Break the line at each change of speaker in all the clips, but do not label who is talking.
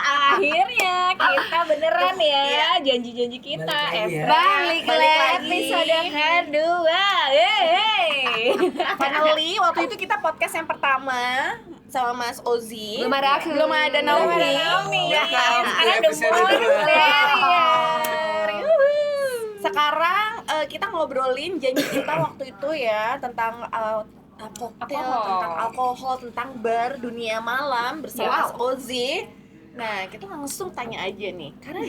Akhirnya kita beneran ya janji-janji kita
Balik lagi.
episode kedua.
Finally, waktu itu kita podcast yang pertama sama Mas Ozi.
Belum ada aku.
Belum ada Naomi.
Ya kan? Sekarang
Episode
udah
kedua.
mulai.
Sekarang kita ngobrolin janji kita waktu itu ya tentang koktail, tentang alkohol, tentang bar dunia malam bersama Mas Ozi. Nah, kita langsung tanya aja nih, karena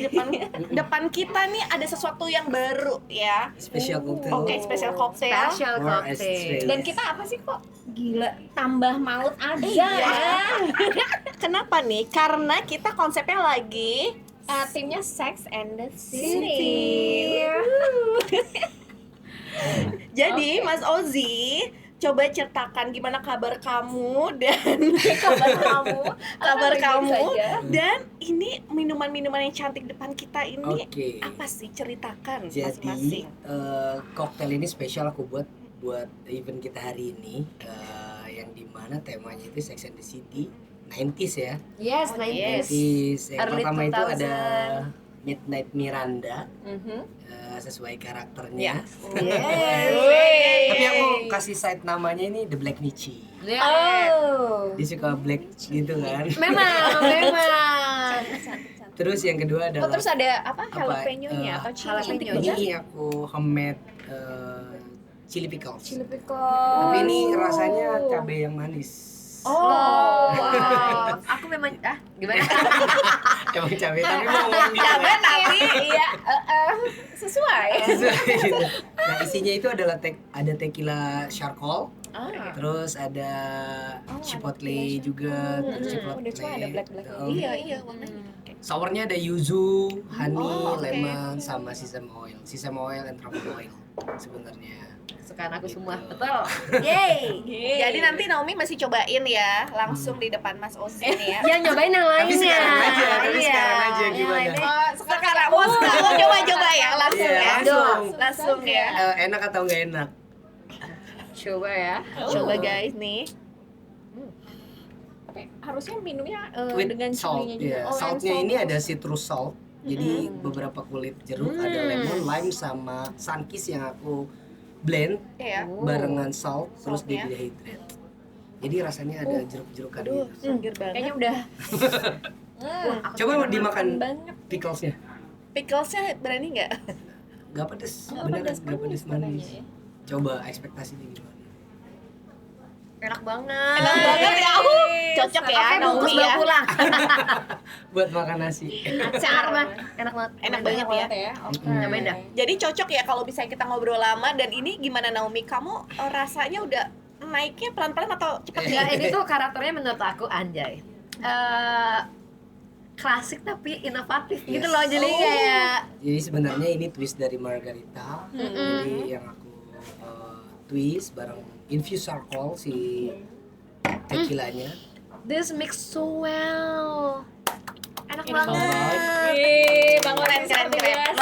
depan kita nih ada sesuatu yang baru ya.
Special cocktail.
Oke, special cocktail.
Special
Or
cocktail.
Australia.
Dan kita apa sih kok gila tambah maut aja
Iya. Kenapa nih? Karena kita konsepnya lagi
timnya Sex and the
City.
City.
Jadi Mas Ozi, coba ceritakan gimana kabar kamu dan kabar kamu dan ini minuman-minuman yang cantik depan kita ini
Oke.
apa sih, ceritakan
Jadi
masing-masing.
cocktail ini spesial aku buat event kita hari ini, yang dimana temanya itu Sex and the City 90s ya.
Yes,
Oh,
90s.
90s. Yang
Early
pertama itu
2000.
ada Midnight Miranda, sesuai karakternya. Tapi aku kasih side namanya ini The Black Nietzsche.
Oh.
Dia suka black gitu kan.
Memang.
Terus yang kedua adalah
terus ada apa jalapeno-nya atau
jalapeno.
ini aku homemade chili pickles.
Chili pickles.
Tapi ini rasanya cabai yang manis.
Wow. Aku memang gimana?
Emang cabai tapi mau ngomong gitu.
Cabai tapi
Iya, sesuai.
Sesuai gitu. Nah, isinya itu adalah ada tequila charcoal, terus ada chipotle juga, terus chipotle.
Udah cuma ada black.
iya warnanya.
Sournya ada yuzu, honey,
oke.
lemon, sama sesame oil and truffle oil sebenarnya.
Kesukaan aku semua. Betul.
Yeay. Jadi nanti Naomi masih cobain ya, langsung di depan Mas Ozi nih ya.
Ya nyobain yang
Tapi
lainnya.
sekarang aja
Yang
gimana?
lainnya.
Sekarang coba ya, langsung
Iya,
ya. Langsung ya.
Enak atau nggak enak?
Coba ya.
Coba guys nih.
Tapi harusnya minumnya
With
dengan
salt,
chilinya juga.
ya. Saltnya ini ada citrus salt. Jadi beberapa kulit jeruk, ada lemon, lime, sama sunkist yang aku blend
Iya.
barengan salt, terus
Saltnya.
di dehydrate. Jadi rasanya ada jeruk-jerukan
Aduh,
gitu.
seger banget.
Kayaknya udah
Coba dimakan
banget.
picklesnya.
Picklesnya berani nggak?
Gak pedes,
Nggak
beneran
pedes,
gak pedes manis.
manis ya.
Coba ekspektasinya gimana?
Enak banget.
Enak banget ya. Cocok ya,
Oke, bungkus
Naomi
bawa
ya.
pulang.
Buat makan nasi.
Acar mah. Enak banget.
Enak banget ya.
Oke.
Nyobain dah.
Jadi cocok ya kalau misalnya kita ngobrol lama. Dan ini gimana Naomi? Kamu rasanya udah naiknya pelan-pelan atau cepet
Ya,
nih?
ini tuh karakternya menurut aku anjay. Klasik tapi inovatif gitu loh, jadi kayak
Jadi sebenarnya ini twist dari margarita. Jadi yang aku twist bareng infused charcoal si tequilanya.
this mix so well. Enak banget.
Keren.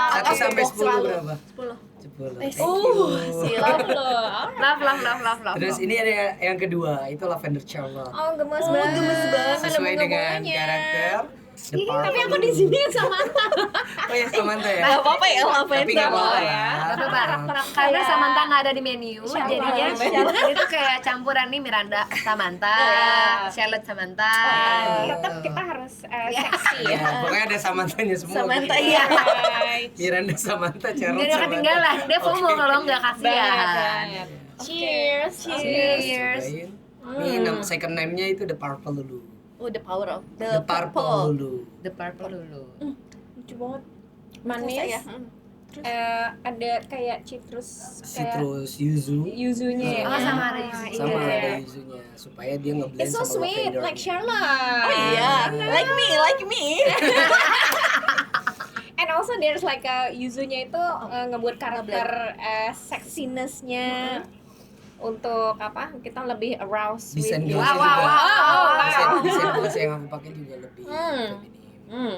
Satu
Oke,
sampai
box
10
selalu.
berapa?
10.
10. Thank you.
Silat
loh.
Love.
Terus ini ada yang kedua, itu lavender charcoal.
Oh, gemes banget.
Sesuai dengan karakter The
Tapi aku
Purple
di sini
Blue.
sama
Oh ya, Samantha ya.
Gak apa-apa ya,
Tapi
lavender
nggak apa-apa
ya.
Gak apa-apa. Karena Samantha nggak ada di menu, jadinya itu kayak campuran nih Miranda, Samantha, Charlotte Samantha.
tetap kita harus seksi ya.
Ya, pokoknya ada Samanthanya semua.
Samantha,
gitu.
iya.
Miranda Samantha, Charlotte
Jadi ketinggalan, dia FOMO kalau nggak kasihan.
Cheers.
Cheers.
Ini second name-nya itu The Purple dulu.
Oh, the power of
The Purple dulu.
The Purple dulu.
Lucu banget.
Manis
Manis.
ya.
Ada kayak citrus
Citrus yuzu.
yuzunya ya.
Oh, sama ada yuzu.
Sama
Iya.
ada yuzunya supaya dia ngeblend
It's so
sama
sweet,
lavender.
like Charlotte.
Oh iya, like me.
And also there's like a yuzunya itu ngebuat karakter sexiness-nya untuk apa? Kita lebih aroused
Desain
with
gelasnya
Wow,
juga.
wow.
Desain gelas yang aku pakai juga lebih feminim.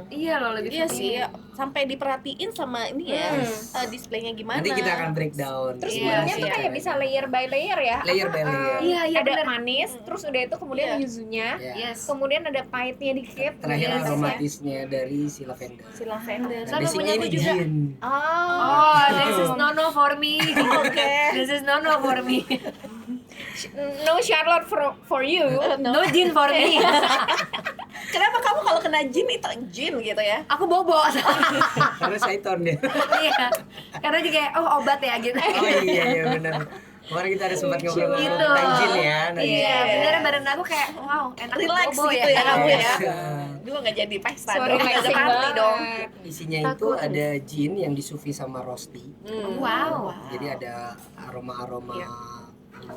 Iya loh, lebih
Iya
feminim.
sih, sampai diperhatiin sama ini ya, displaynya gimana.
Nanti kita akan breakdown.
Terus
Iya,
bumbunya
sih,
tuh kayak bisa layer by layer ya.
Layer by layer.
Iya, iya,
Ada
bener.
manis, terus udah itu kemudian
Iya.
yuzunya,
Ya.
Yes.
kemudian ada pahitnya dikit.
Terakhir
Yes, ya.
aromatisnya dari si lavender.
Si lavender.
Nah,
Sama
basicnya
punya
ini
aku juga.
gin.
Oh, this is no for me.
Oke.
This is no for me.
No Charlotte for you.
No gin for me.
Kenapa kamu kalau kena jin itu jin gitu ya?
Aku bobo.
Karena Saiton dia.
Iya. Karena dia kayak obat ya gitu.
Oh iya benar. Kemarin kita ada sempat ngobrol
Gitu.
tentang jin ya. Nanti.
Iya, beneran badan aku kayak wow, enak
Relax
bobo
gitu ya kamu ya.
Iya.
Dulu nggak jadi pesta,
So
dong, nggak ada
relaxing
party
banget.
dong.
Isinya itu ada gin yang disufi sama rosti.
Wow.
Jadi ada aroma-aroma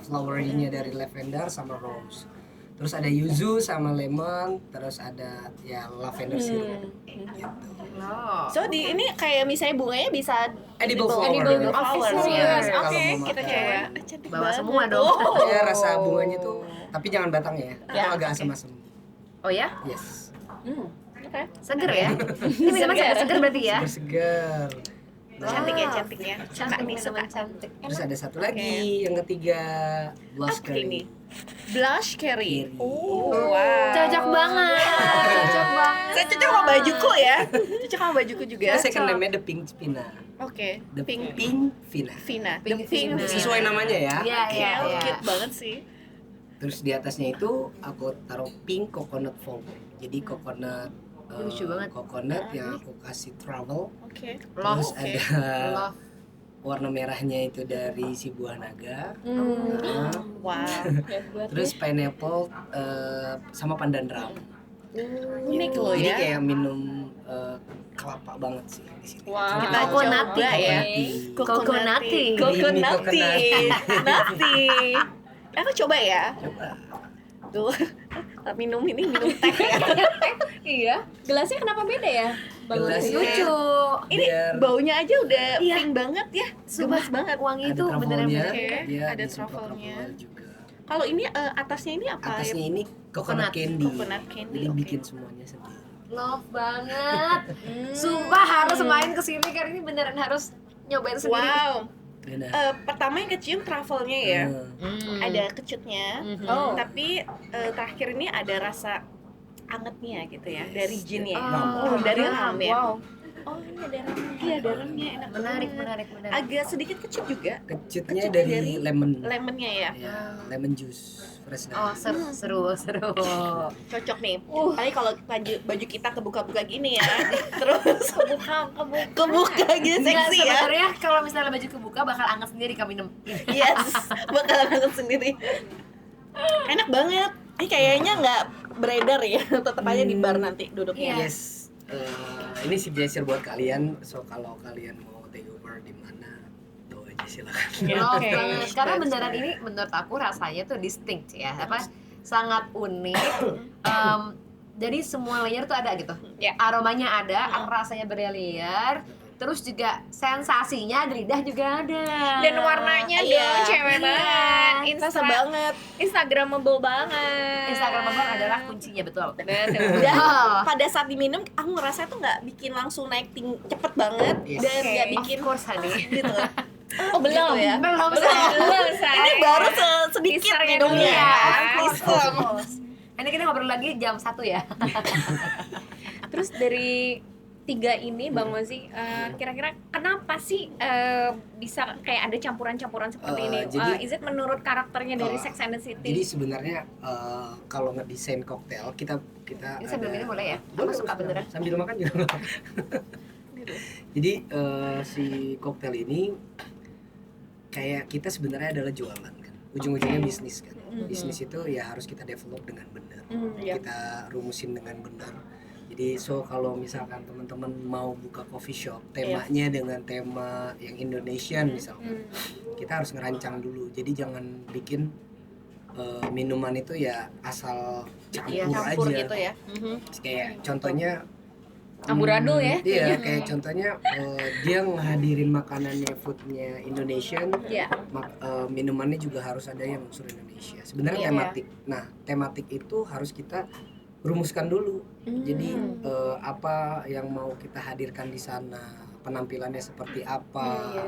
flowery-nya dari lavender sama rose. Terus ada yuzu sama lemon, terus ada ya lavender syrup. Gitu.
Oh.
So di ini kayak misalnya bunganya bisa
Edible flower.
edible flowers ya.
Yes,
Kalau
Oke,
mau
kita
makan.
kayak cantik
Bawa
banget.
semua dong.
Oh.
Ya rasa bunganya tuh, tapi jangan batang ya.
Ya,
Itu agak asam-asam.
Oh ya?
Yes.
Oke.
Seger ya? Ini minuman seger berarti ya?
Segar.
Cantik ya, cantik ya.
Cantik
nih, suka.
minuman cantik.
Terus ada satu lagi, yang ketiga blush
Apa
curry.
ini? Blush curry.
Curry.
Oh, wow.
Cocok banget. Cocok banget.
Saya cocok sama bajuku ya. Cocok sama bajuku juga.
Kita second name-nya The Pink Vina.
Oke.
The
Pink
Pink Vina.
Vina.
Pink
The Pink
Vina.
Sesuai namanya ya.
Iya, iya, iya.
Cute banget sih.
Terus di atasnya itu aku taruh pink coconut foam. Jadi coconut
Lucu banget.
coconut yang aku kasih travel.
Oke.
Terus
Love.
ada
Love.
warna merahnya itu dari si buah naga.
Hmm.
Nah,
Wow.
terus pineapple sama pandan ram.
Unik loh
Jadi
ya.
kayak minum kelapa banget sih di sini.
Wow.
Kita
Coba
coba
ya.
Coconutty.
Coconutty. Nati. Aku coba ya.
Coba.
Tuh. Minum teh ya.
Iya. Gelasnya kenapa beda ya? Bang
Gelasnya
Lucy?
Lucu.
Ini
biar
baunya aja udah
Iya.
pink banget ya. Gemas banget.
Wangi
ada
itu beneran
truffle-nya,
bener.
dia
Ada
disemprot
truffle-nya.
truffle juga.
Kalau ini atasnya ini apa?
Atasnya ini
Coconut.
coconut candy.
Coconut candy,
Jadi
oke.
bikin semuanya sendiri.
Love banget. Sumpah harus main kesini karena ini beneran harus nyobain sendiri.
Wow.
Benar.
Pertama yang kecium truffle-nya ya. Ada kecutnya.
Oh.
Tapi terakhir ini ada rasa angetnya gitu ya dari ginnya.
Oh,
dari
ram,
ram ya.
wow.
Oh, ini ada ramnya. Iya, ada ramnya enak.
Menarik,
banget.
menarik, menarik.
Agak sedikit kecut juga
Kecutnya
Kecut
dari
dari
lemon.
lemonnya ya.
Ya, lemon juice fresh
Oh,
dari.
seru.
Cocok nih. Apalagi kalau baju kita kebuka-buka gini ya. Terus kebuka gitu
Enggak,
seksi ya.
sebenarnya kalau misalnya baju kebuka bakal anget sendiri kami minum.
Yes, bakalan anget sendiri. Enak banget. Ini kayaknya nggak beredar ya. Tetap aja di bar nanti duduknya.
Iya.
Yes. Ini si biasa buat kalian. So kalau kalian mau take over di mana, tuh aja silakan.
Love
Oke.
banget. Karena beneran ini menurut aku rasanya tuh distinct ya. Apa sangat unik. Jadi semua layer tuh ada gitu.
Ya.
Aromanya ada, rasanya berlayer. Terus juga sensasinya di lidah juga ada.
Dan warnanya
Iya.
dong cewek banget.
Rasa banget.
Instagramable banget.
Instagramable adalah kuncinya betul.
Dan pada saat diminum, aku ngerasa tuh nggak bikin langsung naik cepet banget.
Yes.
Dan nggak
Of
bikin
course, honey.
gitu.
Oh belum
Gitu ya.
Belum,
say.
Ini baru sedikit
Teasernya
minumnya.
dulu ya.
Teaser.
Ini kita ngobrol lagi jam 1 ya.
Terus dari 3 ini Bang Mozi, kira-kira kenapa sih bisa kayak ada campuran-campuran seperti ini?
Jadi-
Is it menurut karakternya dari
Uh,
Sex and the City?
Jadi sebenarnya kalau ngedesain koktail kita
Ini sambil
ada-
minum boleh ya?
Boleh,
Aku suka
boleh.
beneran.
Sambil makan juga. Jadi si koktail ini kayak kita sebenarnya adalah jualan kan. Ujung-ujungnya bisnis kan. Bisnis itu ya harus kita develop dengan benar.
Iya.
Kita rumusin dengan benar. Jadi so kalau misalkan teman-teman mau buka coffee shop, temanya dengan tema yang Indonesian misalkan, kita harus ngerancang dulu. Jadi jangan bikin minuman itu ya asal campur,
Iya, campur
aja.
gitu ya.
Kayak contohnya
Amburadul ya.
Iya, kayak contohnya dia ngehadirin makanannya, foodnya Indonesian,
Iya.
minumannya juga harus ada yang unsur Indonesia. Sebenarnya
Iya.
tematik. Nah, tematik itu harus kita rumuskan dulu. Jadi apa yang mau kita hadirkan di sana, penampilannya seperti apa,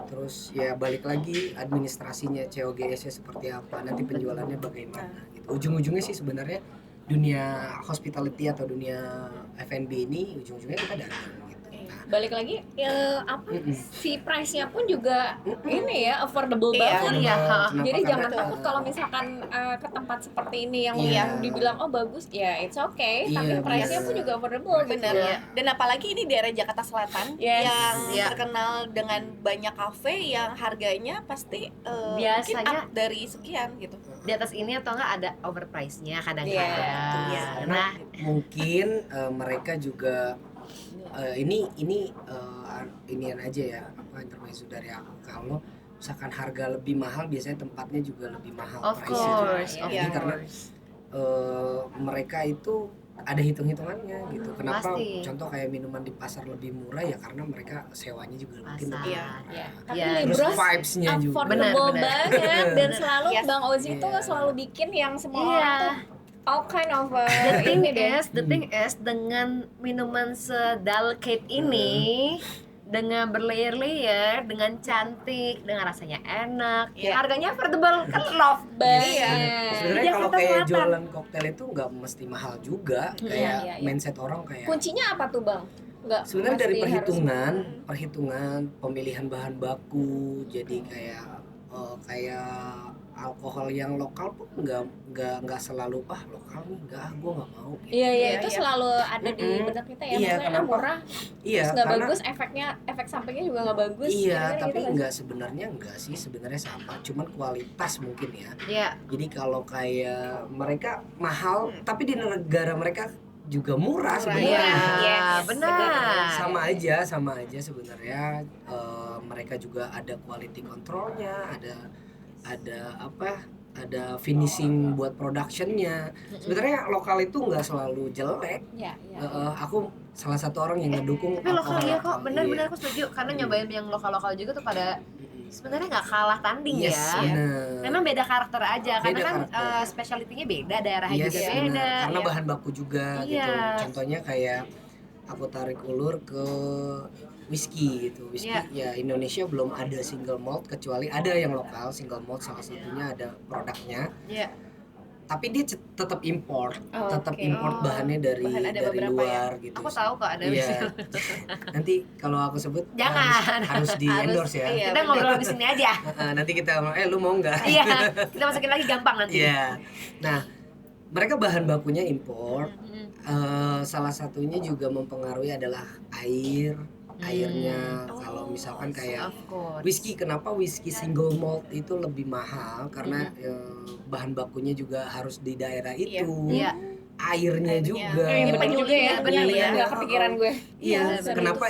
terus ya balik lagi administrasinya COGS-nya seperti apa, nanti penjualannya bagaimana gitu. Ujung-ujungnya sih sebenarnya dunia hospitality atau dunia F&B ini ujung-ujungnya kita dagang gitu. Nah,
Balik lagi si price-nya pun juga ini ya affordable
Iya.
banget.
Iya.
Kenapa?
Jadi
Karena-
jangan takut kalau misalkan ke tempat seperti ini yang
Iya.
dibilang oh bagus ya it's okay,
Iya,
tapi price-nya
benar.
pun juga affordable gitu.
Benar. Dan apalagi ini daerah Jakarta Selatan
Yes.
yang
Iya.
terkenal dengan banyak kafe yang harganya pasti
Biasanya-
mungkin up dari sekian gitu.
Di atas ini atau enggak ada overprice-nya kadang-kadang.
Iya.
Nah,
mungkin mereka juga inian aja ya, apa intermezzo dari aku, kalau misalkan harga lebih mahal biasanya tempatnya juga lebih mahal
of
price-nya.
course, of
Jadi karena
course.
mereka itu ada hitung-hitungannya gitu. Kenapa
Pasti.
contoh kayak minuman di pasar lebih murah ya karena mereka sewanya juga mungkin
Pasar.
lebih
Iya.
murah.
Iya. Tapi
Iya.
Terus
Libros
vibes-nya juga.
affordable
Benar.
banget dan selalu
Yes.
Bang Ozi tuh
Iya.
selalu bikin yang semua
Iya.
orang tuh all kind of
The
ini deh.
thing is dengan minuman sedelicate ini, dengan berlayer-layer, dengan cantik, dengan rasanya enak,
Iya.
harganya affordable, kan love
Banget.
Iya.
Sebenarnya
Di
kalau
Jakarta
kayak
Selatan.
jualan koktail itu nggak mesti mahal juga, kayak
iya.
mindset orang kayak
Kuncinya apa tuh Bang? Nggak
sebenarnya dari
mesti harus-
perhitungan pemilihan bahan baku, jadi kayak alkohol yang lokal pun nggak selalu lokal nih, gue nggak mau gitu.
Iya iya
Iya,
itu
iya.
selalu ada di
Mm-mm.
benak kita ya.
Iya,
Maksudnya
kenapa?
murah,
Iya,
terus nggak
karena
bagus, efek sampingnya juga nggak bagus.
iya,
Kira-kira
tapi
gitu nggak
nggak sebenarnya nggak sih, sebenarnya sama, cuman kualitas mungkin ya.
Ya,
Jadi kalau kayak mereka mahal, tapi di negara mereka juga murah sebenarnya.
Iya. Yes.
benar.
Sama aja sebenarnya. Mereka juga ada quality controlnya, ada finishing buat productionnya. Sebenarnya lokal itu nggak selalu jelek.
Iya iya.
Aku salah satu orang yang ngedukung
Tapi lokal ya kok,
lokal,
benar-benar
iya.
aku setuju karena nyobain yang lokal-lokal juga tuh pada sebenarnya nggak kalah tanding
Yes,
ya.
bener.
Memang beda karakter aja karena
Beda
kan
karakter.
specialty-nya beda, daerahnya
Yes,
juga
bener.
beda.
Karena
Iya.
bahan baku juga gitu.
Iya.
Contohnya kayak aku tarik ulur ke whisky gitu. Whisky
Iya.
ya Indonesia belum ada single malt, kecuali ada yang lokal single malt, salah satunya ada produknya.
Iya.
Tapi dia tetap import,
Oh,
tetap
oke.
import bahannya dari
Bahan ada
dari
beberapa
luar gitu.
Aku tahu kok ada
Iya. Nanti kalau aku sebut
Jangan.
harus di endorse ya.
Iya.
Kita ngobrol di sini aja.
Nanti kita lu mau nggak?
Iya, kita masukin lagi gampang nanti.
Iya. Nah, mereka bahan bakunya import.
Mm.
Salah satunya juga mempengaruhi adalah air. Airnya
Oh,
kalau misalkan kayak
Of course.
whisky, kenapa whisky single malt itu lebih mahal? Karena bahan bakunya juga harus di daerah itu.
Iya.
Airnya juga.
Ini benar juga ya,
Penyulinnya,
benar
iya.
nggak kepikiran gue.
Iya,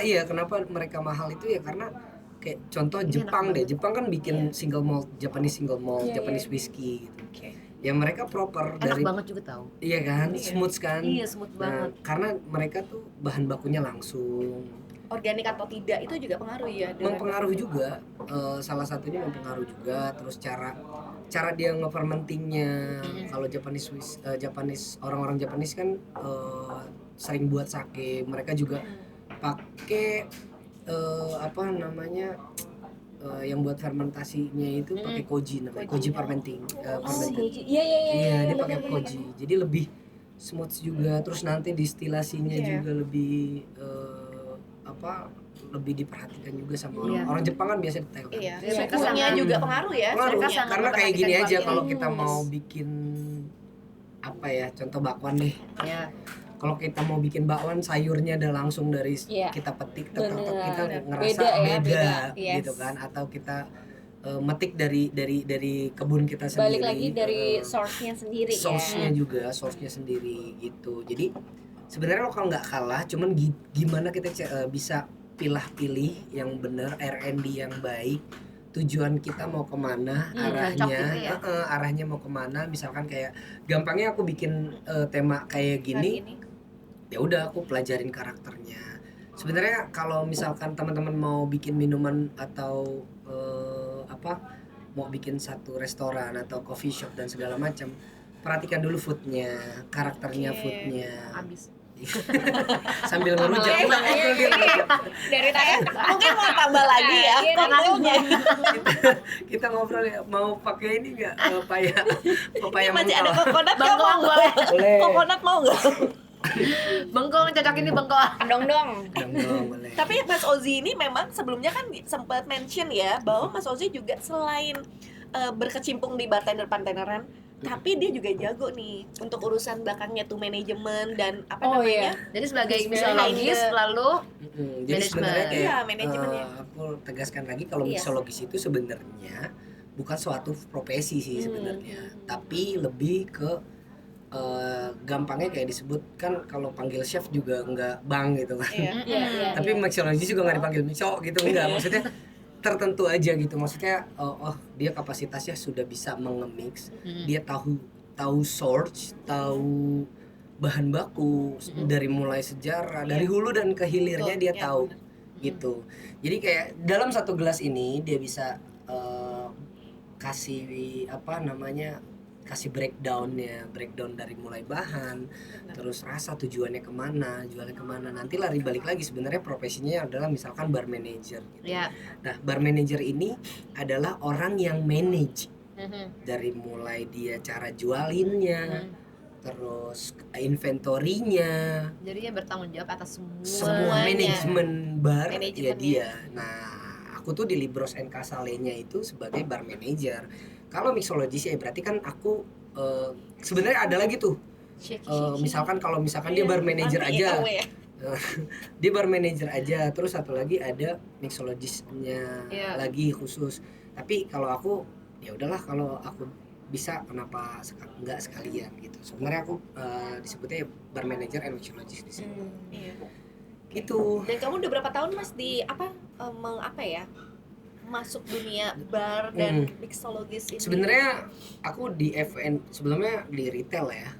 Iya,
kenapa mereka mahal itu ya karena kayak contoh
Ini
Jepang
enak
deh. Jepang kan bikin single malt, Japanese single malt,
Iya,
Japanese
iya.
whiskey gitu.
Oke.
Ya mereka proper
Enak
dari
banget juga tahu.
iya kan, smooth kan.
Iya, smooth
Nah,
banget.
karena mereka tuh bahan bakunya langsung.
Organik atau tidak itu juga pengaruh ya. dengan-
Mempengaruhi juga, salah satunya mempengaruhi juga, terus cara dia nge-fermentingnya. Kalau Japanese orang-orang Japanese kan sering buat sake, mereka juga pakai apa namanya yang buat fermentasinya itu pakai koji namanya, koji fermenting. Fermenting.
Iya iya iya.
Iya, dia pakai
benar-benar.
koji. Jadi lebih smooth juga, terus nanti distilasinya
Iya.
juga lebih lebih diperhatikan juga sama orang.
Iya.
Orang Jepang kan biasa detail kan.
Iya,
Iya, mereka
sukunya
sangat-
juga pengaruh ya.
Pengaruh,
Mereka
sukunya.
sangat
karena kayak gini
memperhatikan
aja
kualitas.
kalau kita mau bikin apa ya, contoh bakwan deh.
Ya.
Kalau kita mau bikin bakwan sayurnya ada langsung dari
Iya.
kita petik, tetap
Bener.
kita ngerasa
Beda ya,
beda,
beda. Yes.
gitu kan, atau kita metik dari kebun kita sendiri.
Balik lagi dari source-nya sendiri ya.
Source-nya juga, source-nya sendiri gitu. Jadi sebenarnya lokal nggak kalah, cuman gimana kita bisa pilih yang benar, R&D yang baik, tujuan kita mau kemana,
cocok
arahnya,
gitu ya.
arahnya mau kemana. Misalkan kayak gampangnya aku bikin tema kayak gini,
Hari ini.
ya udah aku pelajarin karakternya. Sebenarnya kalau misalkan teman-teman mau bikin minuman atau mau bikin satu restoran atau coffee shop dan segala macam, perhatikan dulu foodnya, karakternya, foodnya.
Habis.
Sambil ngerujak
Dari tadi
Mungkin mau tambah lagi ya
Iya,
koktailnya.
kita ngobrol ya, mau pakai ini nggak papaya
Masih ada
mentol?
kokonat nggak
Bengkoang
mau?
boleh.
Boleh.
Kokonat mau nggak?
Bengkong cocok ini bengkong.
dong.
Boleh.
Tapi Mas Ozi ini memang sebelumnya kan sempat mention ya bahwa Mas Ozi juga selain berkecimpung di bartender-bartenderan, tapi dia juga jago nih untuk urusan belakangnya tuh manajemen dan apa
Oh,
namanya?
Jadi sebagai
Business
mixologis
behind
lalu
Jadi
Manajemen.
sebenarnya kayak
Iya, manajemennya.
aku tegaskan lagi kalau
Iya.
mixologis itu sebenarnya bukan suatu profesi sih sebenarnya, tapi lebih ke gampangnya kayak disebut kan kalau panggil chef juga enggak bang gitu kan.
Iya.
Iya.
Tapi mixologis juga nggak dipanggil mixo gitu, enggak, maksudnya tertentu aja gitu, maksudnya dia kapasitasnya sudah bisa mengemix, dia tahu source, tahu bahan baku dari mulai sejarah, dari hulu dan ke hilirnya
Betul,
dia
ya,
tahu gitu. Jadi kayak dalam satu gelas ini dia bisa kasih kasih breakdown dari mulai bahan, terus rasa, tujuannya kemana, jualnya kemana. Nanti lari balik lagi sebenarnya profesinya adalah misalkan bar manager gitu.
ya.
Nah, bar manager ini adalah orang yang manage dari mulai dia cara jualinnya, terus inventorinya,
Jadi dia bertanggung jawab atas semua.
semua manajemen bar ya
Manajemennya.
dia. Nah, aku tuh di Libros and Casale-nya itu sebagai bar manager. Kalau mixologis ya berarti kan aku sebenarnya ada lagi tuh. Misalkan kalau misalkan dia bar manager
Nanti
aja.
tahu ya.
Dia bar manager aja, terus satu lagi ada mixologisnya lagi khusus. Tapi kalau aku ya udahlah, kalau aku bisa kenapa enggak sekalian gitu. Sebenarnya aku disebutnya bar manager and mixologist di sini.
Iya.
Gitu.
Dan kamu udah berapa tahun Mas di masuk dunia bar dan mixologis ini?
Sebenarnya aku di FN sebelumnya di retail ya.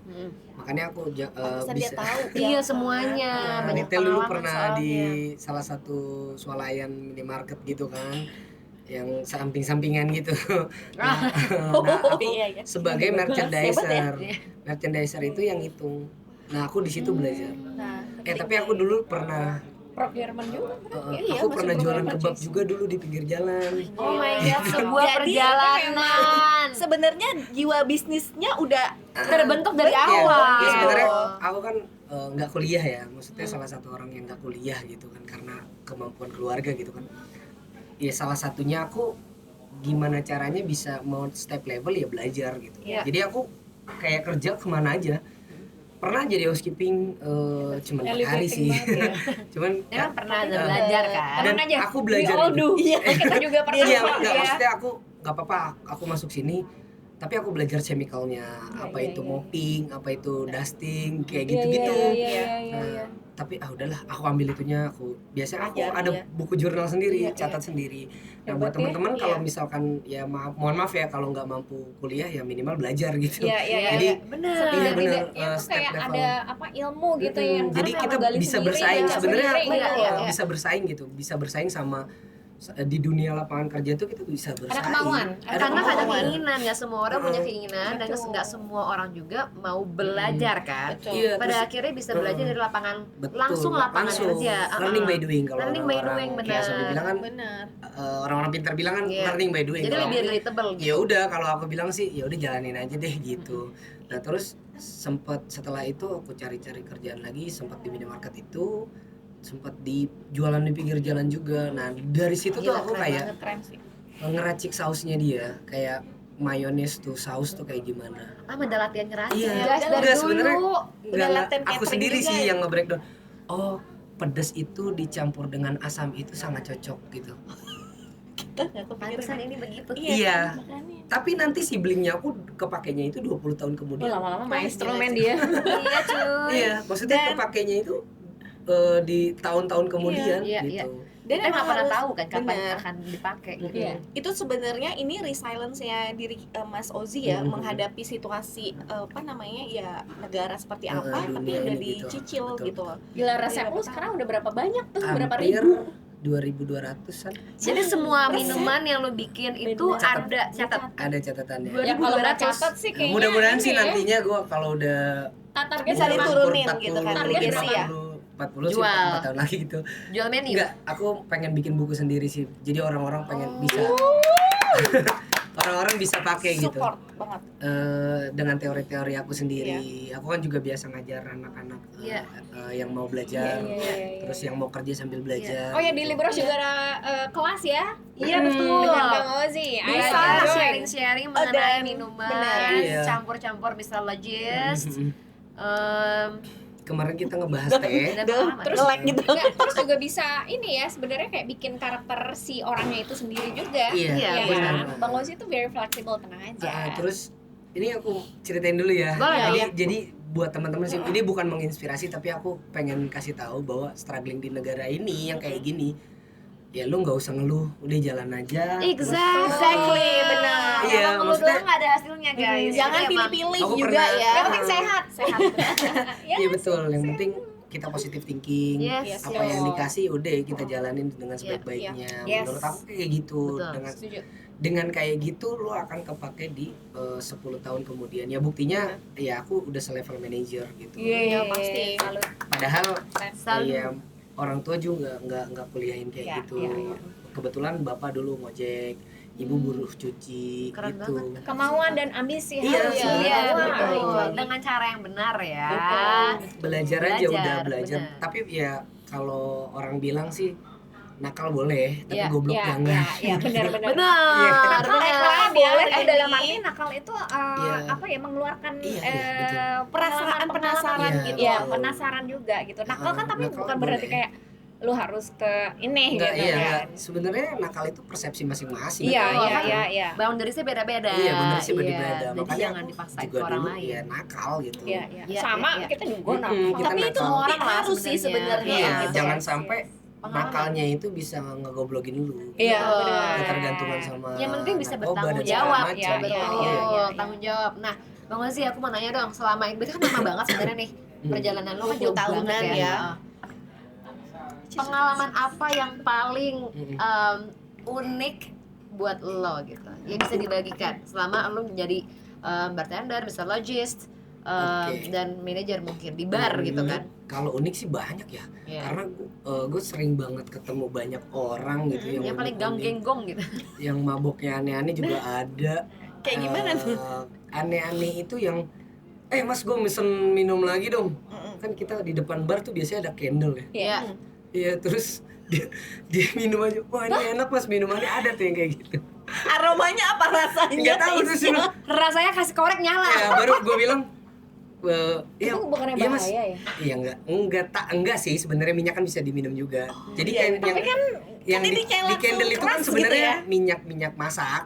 Makanya aku
Pantesan dia
bisa
tahu
Iya
ya.
semuanya.
Nah,
Banyak
retail dulu
pengalaman
pernah
soalnya.
di salah satu swalayan minimarket gitu kan, yang samping-sampingan gitu. Nah, aku
Iya, iya.
sebagai
Hebat
merchandiser,
ya.
merchandiser itu yang hitung. Nah, aku di situ belajar.
Nah,
Tapi aku dulu pernah
Procurement juga.
Iya,
aku
masuk
pernah jualan
program
kebab
purchase.
juga dulu di pinggir jalan.
Oh my god, sebuah
Jadi,
perjalanan
sebenarnya jiwa bisnisnya udah
terbentuk dari
Iya,
awal.
ya sebenarnya aku kan nggak kuliah ya, maksudnya salah satu orang yang nggak kuliah gitu kan karena kemampuan keluarga gitu kan. Ya salah satunya aku gimana caranya bisa mau step level ya belajar gitu.
Iya.
Jadi aku kayak kerja kemana aja. Pernah jadi housekeeping cuma 4 hari sih. Cuman
Ya kan pernah ada belajar kan.
dan
Tenang aja,
aku belajar
we all
itu.
do. Kita juga pernah.
Iya,
kok,
enggak,
ya.
maksudnya aku nggak apa-apa, aku masuk sini tapi aku belajar chemicalnya, apa itu mopping, apa itu dusting, kayak gitu-gitu. Nah, tapi udahlah, aku ambil itunya, aku biasanya aku
Ajar,
ada
iya.
buku jurnal sendiri,
Iya,
catat sendiri. Nah,
Hebat
buat teman-teman
ya.
kalau
Iya.
misalkan ya mohon maaf ya kalau nggak mampu kuliah ya minimal belajar gitu.
Iya.
Jadi
benar.
iya benar,
Setidaknya tuh
step
kayak
level.
ada apa ilmu gitu ya.
Jadi
Karena
kita
kalau gali
bisa
sendiri,
bersaing
baca
sebenarnya
sendiri,
aku
iya.
bisa bersaing gitu, bisa bersaing sama di dunia lapangan kerja itu kita bisa bersaing.
kemauan.
Karena ada
kemauan.
keinginan, nggak semua orang punya keinginan dan nggak semua orang juga mau belajar kan.
Betul.
Iya,
Pada
terus-
akhirnya bisa belajar dari lapangan
Betul,
langsung lapangan
langsung.
kerja.
Learning by doing kalau
Learning by
orang-orang
doing,
kayak
benar.
Sobi bilang kan
benar.
orang-orang pintar bilang kan
Iya.
learning by doing.
Jadi
Kalau
lebih
aku,
relatable
ya
gitu.
udah kalau aku bilang sih ya udah jalanin aja deh gitu. Nah terus setelah itu aku cari-cari kerjaan lagi, sempat di minimarket itu, sempat di jualan di pinggir jalan juga. Nah dari situ tuh
Gila,
aku
keren
kayak
banget.
Keren sih.
ngeracik sausnya dia, kayak mayones tuh, saus tuh kayak gimana.
Ada latihan ngeracik
Iya,
guys dari
enggak, sebenarnya
dulu.
Enggak,
latihan
aku
catering
sendiri
juga
sih
ya?
yang nge-breakdown. Oh, pedas itu dicampur dengan asam itu sangat cocok gitu.
Pantesan ini begitu.
Iya. Tapi nanti siblingnya aku kepakainya itu 20 tahun kemudian.
Lama-lama maestro men dia.
Iya cuy.
Iya, maksudnya kepakainya itu di tahun-tahun kemudian
Iya, iya.
gitu.
Dan
Kita
emang
nggak pernah
harus-
tahu kan kapan
bener.
akan dipakai gitu.
Iya.
Itu sebenarnya ini resilience-nya diri Mas Ozi ya,
Mhm.
menghadapi situasi apa namanya ya negara seperti
Heeh,
apa, tapi
dunia
udah
ini gitu.
dicicil
Betul,
gitu.
Gila, resep
Iya,
lu
betul.
sekarang udah berapa banyak tuh? Berapa
Hampir
ribu?
2.200-an
Jadi semua minuman yang lo bikin itu
Catat.
ada catat.
ada catatannya.
Dua-
Ya kalau nggak
2.200.
catat sih kayaknya
Mudah-mudahan sih
ini ya,
nantinya gue kalau udah
target
Bisa
sama
diturunin gitu kan,
target
legasi
berapa?
ya.
40 sih
Jual.
4 tahun lagi gitu.
Jual menu.
Enggak, aku pengen bikin buku sendiri sih. Jadi orang-orang pengen bisa orang-orang bisa pakai gitu.
Support banget.
Dengan teori-teori aku sendiri. Aku kan juga biasa ngajar anak-anak
Iya.
yang mau belajar,
Iya, iya, iya,
terus yang mau kerja sambil belajar.
Oh ya, di
gitu.
Libros juga ada kelas ya?
Iya betul.
Dengan Bang Ozi. Ayo,
Bisa
join.
sharing-sharing mengenai
dan-
minuman,
benar.
Iya.
campur-campur mixologist.
Mhm.
em,
Kemarin kita ngebahas teh.
dan
Duh,
pengalaman.
terus like gitu.
Nggak, terus juga bisa ini ya, sebenarnya kayak bikin karakter si orangnya itu sendiri juga.
Iya,
Iya,
Iya
benar.
kan? Bang Ozi itu very flexible, tenang aja.
Terus ini aku ceritain dulu ya.
Boleh.
Jadi buat teman-teman sih, ini bukan menginspirasi tapi aku pengen kasih tahu bahwa struggling di negara ini yang kayak gini, ya lu nggak usah ngeluh, udah jalan aja.
Exactly, benar.
Iya,
Emang lu
maksudnya-
doang nggak ada hasilnya guys.
Jangan
Jadi emang-
pilih-pilih
Aku
juga
pernah-
ya.
Yang penting sehat.
Sehat.
Ya,
Iya betul, yang penting kita positive thinking.
Yes,
Apa
yes.
yang dikasih udah kita jalanin dengan sebaik-baiknya.
Yes.
Menurut aku kayak gitu.
Betul.
Dengan kayak gitu lu akan kepake di 10 tahun kemudian. Ya buktinya ya aku udah selevel manager gitu.
Iya, pasti.
Salut.
Padahal
Salut.
ya orang tua juga nggak kuliahin kayak
Iya,
gitu.
iya, iya.
Kebetulan bapak dulu ngojek, ibu buruh cuci
Keren
gitu.
banget.
Kemauan dan ambisi
Iya,
harus
iya,
Iya,
dibawa.
betul. Dengan cara yang benar ya.
Belajar aja
Belajar,
udah belajar.
bener.
Tapi ya kalau orang bilang sih nakal boleh, tapi
Iya,
goblok
Iya,
jangan.
iya, benar-benar.
Benar.
Nakal
benar.
boleh
Ini.
dalam arti nakal itu
Iya.
apa ya, mengeluarkan
Iya, iya, betul.
Perasaan penasaran
Iya,
gitu.
Iya,
betul.
penasaran juga gitu. Nakal kan tapi
Nakal
bukan berarti
boleh.
kayak lu harus ke ini
Enggak,
gitu
iya,
kan.
enggak. Sebenarnya nakal itu persepsi masing-masing.
Iya,
Betul.
iya, iya, iya.
Boundariesnya beda-beda.
Iya, bener sih
Iya,
beda-beda.
Jadi
Makanya
jangan
aku
dipaksain
juga
ke orang
dulu
lain.
ya nakal gitu.
Iya, iya.
Iya,
Sama
iya, iya.
kita juga
Mm-mm,
nakal.
kita
Tapi itu
nakal.
orang
lah
harus sih sebenarnya.
Iya,
gitu.
jangan sampai
Pengalaman.
nakalnya itu bisa ngegoblokin lu.
Iya,
Betul.
benar.
Ketergantungan sama
Yang penting bisa
narkoba
bertanggung
dan segala
jawab.
macam.
Iya,
Betul.
iya, iya.
Tanggung jawab. Nah, Bang Ozi, aku mau nanya dong, selama ini berarti kan lama banget sebenarnya nih perjalanan lo kan
10
jauh
tahunan
banget
ya.
Pengalaman apa yang paling
Mm-mm.
unik buat lo gitu? Yang bisa dibagikan selama lo menjadi bartender, mixologist,
Oke.
dan manajer mungkin di bar gitu kan?
Kalau unik sih banyak ya.
Iya.
Karena gue sering banget ketemu banyak orang gitu
Yang paling
unik-unik.
gang-genggong gitu.
Yang maboknya aneh-aneh juga ada.
Kayak gimana tuh?
Aneh-aneh itu yang mas gue mesen minum lagi dong.
Mm-mm.
Kan kita di depan bar tuh biasanya ada candle ya.
Iya.
Iya, terus dia minum aja. Wah, ini enak mas, minumannya ada tuh yang kayak gitu.
Aromanya apa rasanya?
Enggak tahu terus dia bilang,
Rasanya kasih korek nyala.
ya baru gue bilang iya,
Itu bukannya
iya, Mas.
bahaya ya?
Iya enggak sih sebenarnya minyak kan bisa diminum juga. Jadi
iya,
kayak
tapi
yang
ini
di
kayak
candle
langsung
itu kan
keras
sebenarnya
gitu ya?
minyak masak.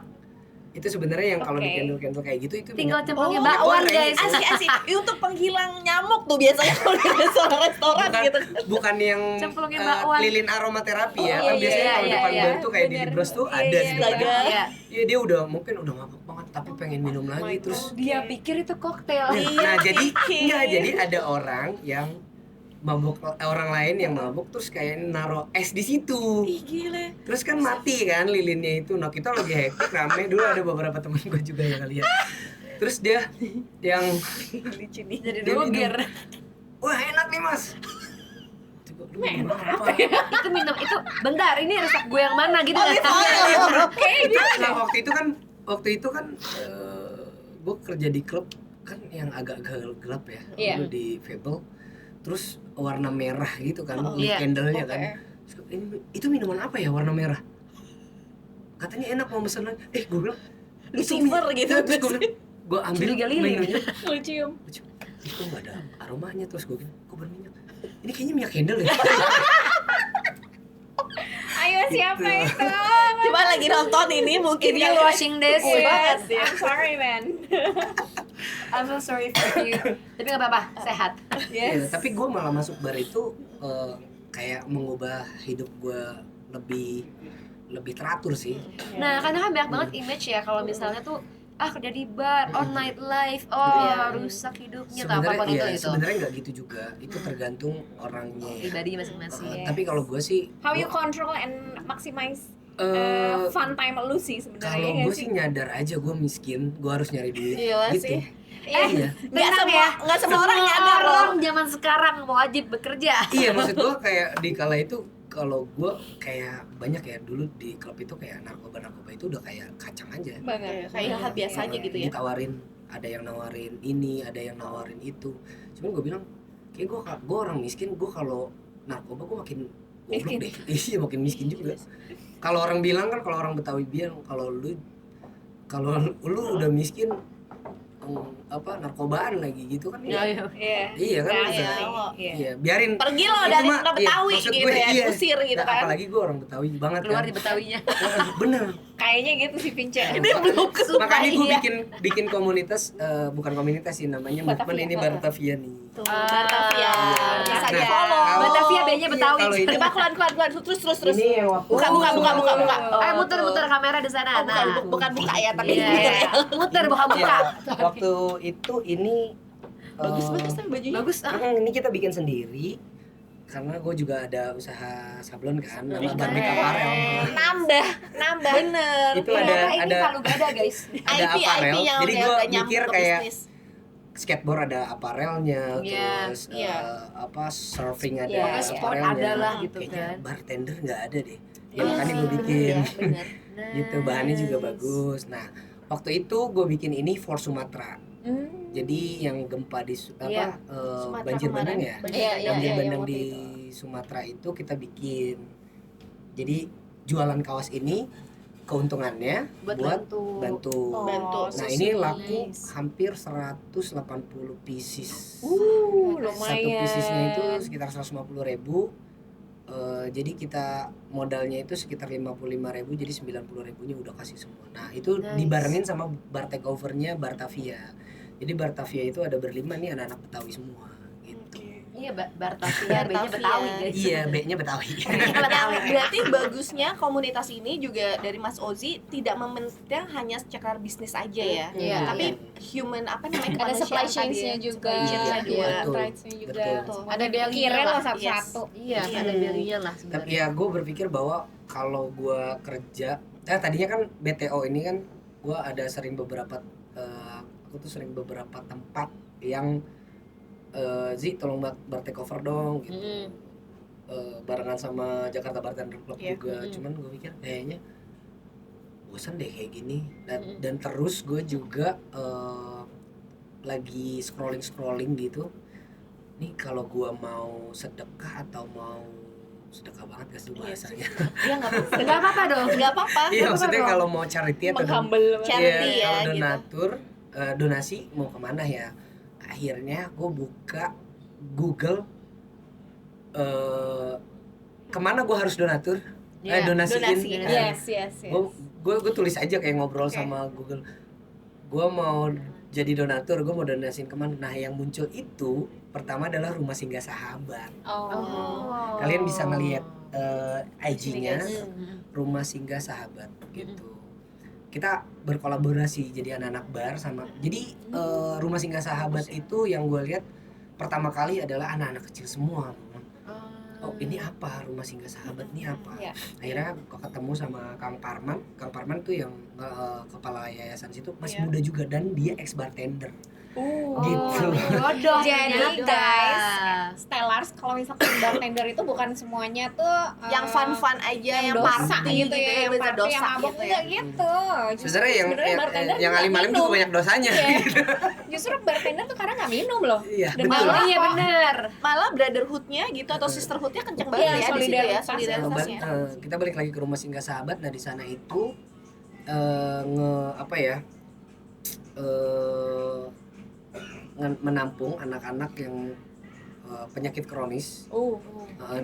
Itu sebenarnya yang kalau di
Oke.
candle kayak gitu itu
Tinggal
minyak.
cemplungin
Oh,
bakwan
goreng.
guys.
Asik-asik. Itu untuk penghilang nyamuk tuh biasanya kalau di restoran
Bukan,
gitu.
bukan yang
Cemplungin bakwan.
lilin aromaterapi ya.
Oh,
Kan
iya,
biasanya
iya,
kalau
iya,
depan
iya.
bar tuh kayak di
Bener.
Libros tuh
Iya,
ada
iya,
sih.
iya.
Astaga.
Iya.
Iya, dia udah mungkin udah mabuk banget tapi pengen minum lagi terus.
Dia pikir itu koktail.
Nah, jadi
pikir.
enggak, jadi ada orang yang mabuk, orang lain yang mabuk terus kayak naro es di situ.
Ih, gile.
Terus kan mati kan lilinnya itu. Nah, kita lagi hektik rame, dulu ada beberapa teman gue juga yang lihat. Terus dia yang
Lucu nih.
Jadi
dia
doger.
minum. Wah, enak nih, Mas. Coba lu minum apa?
Itu minum itu. Bentar, ini resep gue yang mana gitu
Olive
kan?
oil.
Nah, waktu itu kan gue kerja di klub kan yang agak gelap ya.
Iya.
Dulu di Fable. Terus warna merah gitu kan,
Iya.
candle-nya kan.
Oke.
Terus gua, itu minuman apa ya warna merah? Katanya enak mau mesen lagi. Gue bilang
Lucifer gitu.
Terus gue ambil
Curiga lilin.
minumnya.
Lu cium.
Itu kok nggak ada aromanya, terus gue bilang kok berminyak. Ini kayaknya minyak candle ya.
Ayo siapa
Gitu.
itu?
Coba lagi nonton ini mungkin
If you
kalian-
watching this,
Yes, I'm sorry man.
I'm so sorry for you. Tapi nggak apa-apa, sehat.
Iya, tapi gue malah masuk bar itu kayak mengubah hidup gue lebih teratur sih.
Nah, karena kan banyak banget image ya kalau misalnya tuh kerja di bar, night life, rusak hidupnya atau apapun itu.
Sebenarnya nggak gitu juga, itu tergantung orangnya ya.
Pribadi masing-masing.
Tapi kalau gue sih,
how you control and maximize fun time lu sih sebenarnya.
kalau
ya
gue sih nyadar aja gue miskin, gue harus nyari duit.
Iya
gitu.
sih.
Iya.
Nggak semua orang nyadar loh.
Orang zaman sekarang wajib bekerja.
Iya, maksud gue kayak di kala itu, kalau gue kayak banyak ya dulu di klub itu kayak narkoba itu udah kayak kacang aja.
Banget.
Kayak hal biasa aja gitu ya.
Ditawarin, ada yang nawarin ini, ada yang nawarin itu. Cuman gue bilang, kayak gue orang miskin, gue kalau narkoba gue makin goblok deh. Iya, makin miskin juga. Kalau orang bilang kan, kalau orang Betawi bilang kalau lu udah miskin, narkobaan lagi gitu kan.
Iya.
Iya kan. Iya, biarin.
Pergi lo
Itu
dari
mah,
Betawi
maksud
gitu
gue,
ya, usir gitu
Nah,
kan.
apalagi gue orang Betawi banget
Keluar
kan.
di Betawinya.
Bener.
Kayaknya gitu sih Pince.
belum kesukaan.
Makanya gue bikin komunitas, bukan komunitas sih namanya, movement ini Batavia nih.
Batavia. Bisa
Nah,
di follow.
kalau-
Batavia B-nya Betawi.
Kalau ini,
Coba keluar terus.
ini yang waktu
Buka.
Muter-muter kamera di sana.
Bukan buka ya, tapi
Iya. Muter buka-buka.
ya, waktu itu ini
bagus tapi bajunya.
Bagus.
ini kita bikin sendiri karena gue juga ada usaha sablon kan, nama
Keren.
Barbie Apparel.
Nambah.
Bener.
Itu
Ternyata
ada
ini palu gada guys.
ada apparel.
yang
Jadi
udah
gue
nyambung
mikir
ke
kayak
bisnis.
skateboard ada apparelnya,
Iya,
terus
iya.
surfing ada
Iya,
sport
apparelnya.
ada lah gitu
Kayaknya
kan.
bartender nggak ada deh. Ya
Iya,
makanya gue bikin.
bener.
Gitu, bahannya juga bagus. Nah, waktu itu gue bikin ini for Sumatera. Jadi yang gempa di
Iya. Sumatera
banjir bandang
kemarin.
ya.
Iya,
Banjir bandang
waktu
di
itu.
Sumatera itu kita bikin. Jadi jualan kaos ini keuntungannya
Buat
bantu.
Bantu.
Nah, ini laku hampir 180 pieces. Satu
Lumayan.
piecesnya itu sekitar 150.000. Jadi kita modalnya itu sekitar 55.000, jadi 90.000-nya udah kasih semua. Nah, itu
Nice.
dibarengin sama bar takeover-nya Batavia. Jadi Batavia itu ada berlima nih, anak-anak Betawi semua gitu.
Iya, Batavia B-nya Betawi guys.
Iya, B-nya Betawi.
Nah, berarti bagusnya komunitas ini juga dari Mas Ozi tidak mementingkan hanya secara bisnis aja ya.
Iya.
Tapi human apa namanya,
Ada supply
kemanusiaan tadi
chains-nya
ya.
juga,
Supply chains-nya
Iya,
juga.
betul.
rights-nya juga.
Betul.
Ada value-nya
Pikirin
lah.
lo satu-satu.
Iya, ada value-nya lah
Tapi
sebenarnya.
ya gue berpikir bahwa kalau gue kerja, tadinya kan BTO ini kan gue ada sering beberapa tempat yang Zi tolong bar takeover dong gitu. Barengan sama Jakarta Bartender Club
Iya.
juga. Cuman gue pikir kayaknya bosan deh kayak gini. Dan terus gue juga lagi scrolling gitu. Nih kalau gue mau sedekah atau mau sedekah banget gak sih bahasanya?
Iya, nggak apa-apa.
Enggak apa-apa dong.
Nggak apa-apa.
Iya, maksudnya kalau mau charity atau
Menghumble.
Charity
iya,
ya,
kalau
gitu.
donatur, donasi mau kemana ya? Akhirnya gue buka Google, kemana gue harus donatur?
Iya,
Donasiin.
donasi.
Yes.
Gue tulis aja kayak ngobrol sama Google. Gue mau jadi donatur, gue mau donasiin kemana? Nah, yang muncul itu pertama adalah Rumah Singgah Sahabat.
Oh.
Kalian bisa ngelihat IG-nya
Hmm.
Rumah Singgah Sahabat gitu. Kita berkolaborasi jadi anak-anak bar sama. Jadi Rumah Singgah Sahabat itu yang gue lihat pertama kali adalah anak-anak kecil semua. Oh, ini apa? Rumah Singgah Sahabat ini apa?
Iya.
Akhirnya kok ketemu sama Kang Parman. Kang Parman tuh yang kepala yayasan situ masih
Iya.
muda juga dan dia ex bartender.
Oh,
Gitu.
jodoh.
Jadi
ternyata.
guys, Stellars kalau misalkan bartender itu bukan semuanya tuh
Yang fun-fun aja, yang
dosa
party
gitu ya, yang
bener
party,
dosa
yang mabok
gitu ya.
enggak gitu.
Sebenarnya
bartender
yang
nggak
alim-alim
minum.
juga banyak dosanya.
Iya. Justru bartender tuh karena nggak minum loh.
Iya,
Dan
betul.
malah
Iya benar.
Malah brotherhood-nya gitu atau sisterhood-nya kenceng banget
Iya,
ya di situ ya,
solidaritas.
solidaritasnya.
Kita balik lagi ke Rumah Singgah Sahabat. Nah, di sana itu menampung anak-anak yang penyakit kronis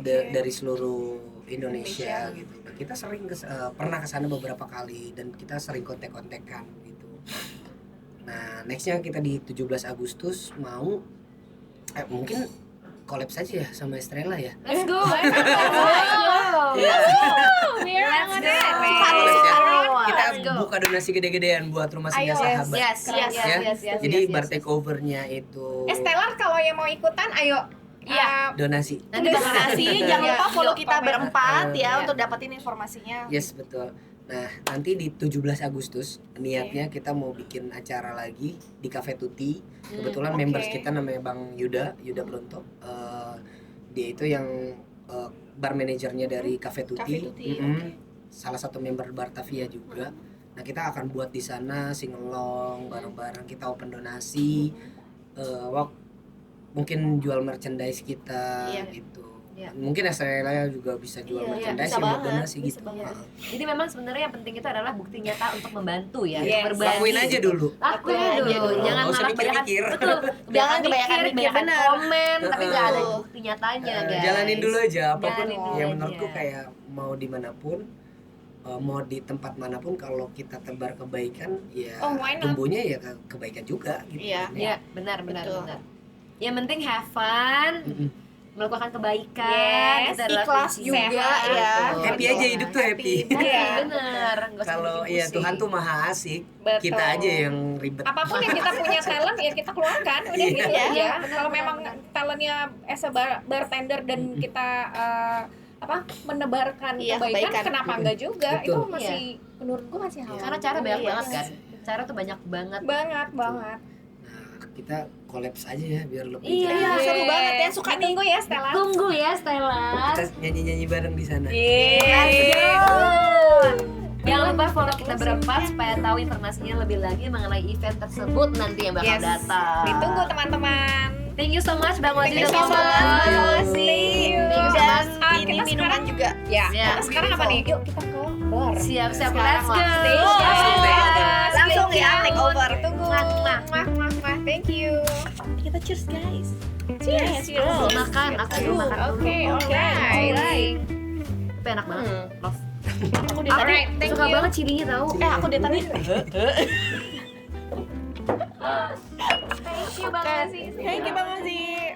dari seluruh Indonesia gitu. Nah, kita sering pernah kesana beberapa kali dan kita sering kontek-kontekan gitu. Nah, nextnya kita di 17 Agustus mau mungkin collab saja ya sama Estrella ya.
Let's go.
Let's go.
Iya.
We're
Let's
on
go.
it.
Kita
Let's go.
buka donasi gede-gedean buat Rumah Singgah Sahabat.
Yes, yes,
Ya.
yes, yes.
Jadi
yes,
bar
yes.
takeover-nya itu
Stellar kalau yang mau ikutan, ayo.
Iya.
donasi.
Nanti bakal
Donasi, jangan lupa follow kita berempat ya
Iya.
untuk dapetin informasinya.
Yes, betul. Nah, nanti di 17 Agustus niatnya kita mau bikin acara lagi di Cafe Tuti. Kebetulan
oke.
members kita namanya Bang Yuda Blonto. Dia itu yang bar manajernya dari Cafe Tuti.
Cafe Tuti,
Salah satu member Bartavia juga. Nah, kita akan buat di sana singelong bareng-bareng, kita open donasi. Mungkin jual merchandise kita
Iya.
gitu.
Iya.
Mungkin Estrella juga bisa jual
Iya,
merchandise
bisa
buat
banget,
donasi
bisa
gitu.
banget.
Jadi memang sebenarnya yang penting itu adalah bukti nyata untuk membantu ya,
Yes.
untuk berbagi.
Lakuin aja dulu.
Lakuin
Lakuin
aja
aja
dulu.
dulu.
Jangan
Nggak usah
malah kebanyakan
mikir-mikir.
betul.
Jangan kebanyakan mikir,
kebanyakan
benar.
komen, tapi nggak ada
Betul.
bukti nyatanya, guys.
Jalanin dulu aja apapun
Jalanin dulu
ya
aja.
menurutku kayak mau dimanapun mau di tempat manapun kalau kita tebar kebaikan ya
Oh, why not?
tumbuhnya ya kebaikan juga gitu.
Iya.
Iya, benar.
Betul.
Yang penting have fun,
Mm-mm.
melakukan kebaikan,
Yes,
itu adalah
ikhlas
kunci.
juga
Sehat.
ya.
Betul.
Happy aja hidup tuh happy.
Iya, benar. Nggak usah
Kalau
pusing-pusing.
ya Tuhan tuh maha asik,
Betul.
kita aja yang ribet.
Apapun yang kita punya talent ya kita keluarkan, udah
Iya.
gitu
Iya,
aja.
benar,
Kalau
benar,
memang
benar.
talentnya as a bartender dan kita menebarkan
Iya,
kebaikan,
kebaikan.
kenapa enggak juga?
Betul.
Itu masih menurut gua masih hal
Karena cara banyak
Iya.
banget kan. Cara tuh banyak banget.
banget.
Nah, kita collapse aja ya biar lebih
Iya.
Iya, seru banget ya, suka nih.
Ditunggu ya Stella.
Tunggu ya Stella.
kita nyanyi-nyanyi bareng di sana.
Jangan lupa follow kita berempat supaya tahu informasinya lebih lagi mengenai event tersebut nanti yang bakal
Yes.
datang.
Ditunggu teman-teman.
Thank you so much Bang Waji
Thank
udah
you so
mau.
much, Bang Waji.
Thank you.
Thank you so
Dan
much.
ini
kita
minuman
sekarang-
juga.
Ya,
Ya.
kita sekarang apa nih? Yuk kita ke bar.
Siap-siap,
Sekarang
let's go.
langsung.
Yes.
Langsung ya,
Thank
take
you.
over.
Ditunggu. Mwah. Thank you.
Kita cheers guys.
Cheers.
Aku belum makan, aku belum makan dulu.
Oke, alright.
Tapi enak banget. Love.
Aku di
Aku
tadi.
Thank
suka
you.
banget cilinya tau.
Aku di tadi.
Thank you banget sih.
Thank you Bang Aziz.